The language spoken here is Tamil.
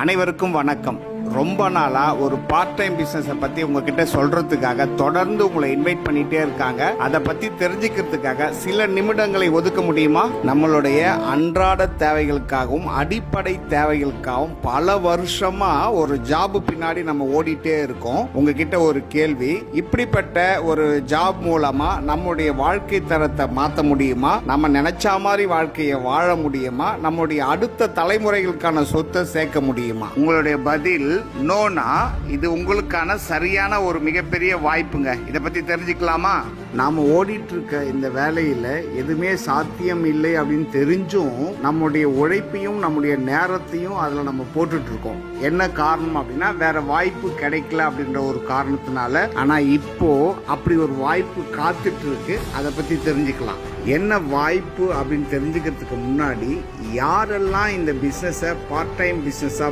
அனைவருக்கும் வணக்கம். ரொம்ப நாளா ஒரு பார்ட் டைம் பிசினஸை பத்தி உங்ககிட்ட சொல்றதுக்காக தொடர்ந்து உங்களை இன்வைட் பண்ணிட்டே இருக்காங்க. அதை பத்தி தெரிஞ்சுக்கிறதுக்காக சில நிமிடங்களை ஒதுக்க முடியுமா? நம்மளுடைய அன்றாட தேவைகளுக்காகவும் அடிப்படை தேவைகளுக்காகவும் பல வருஷமா ஒரு ஜாப் பின்னாடி நம்ம ஓடிட்டே இருக்கோம். உங்ககிட்ட ஒரு கேள்வி, இப்படிப்பட்ட ஒரு ஜாப் மூலமா நம்முடைய வாழ்க்கை தரத்தை மாற்ற முடியுமா? நம்ம நினைச்ச மாதிரி வாழ்க்கையை வாழ முடியுமா? நம்முடைய அடுத்த தலைமுறைகளுக்கான சொத்தை சேர்க்க முடியுமா? உங்களுடைய பதில் நோனா, இது உங்களுக்கான சரியான ஒரு மிகப்பெரிய வாய்ப்புங்க. இதை பத்தி தெரிஞ்சுக்கலாமா? நாம ஓடிட்டு இருக்க இந்த வேலையில எதுவுமே சாத்தியம் இல்லை அப்படின்னு தெரிஞ்சும் நம்முடைய உழைப்பையும் நம்முடைய நேரத்தையும் அதுல நம்ம போட்டுட்டு இருக்கோம். என்ன காரணம் அப்படின்னா, வேற வாய்ப்பு கிடைக்கல அப்படின்ற ஒரு காரணத்தினால. ஆனா இப்போ அப்படி ஒரு வாய்ப்பு காத்துட்டு இருக்கு. அதை பத்தி தெரிஞ்சுக்கலாம். என்ன வாய்ப்பு அப்படின்னு தெரிஞ்சுக்கிறதுக்கு முன்னாடி, யாரெல்லாம் இந்த பிசினஸை பார்ட் டைம் பிசினஸா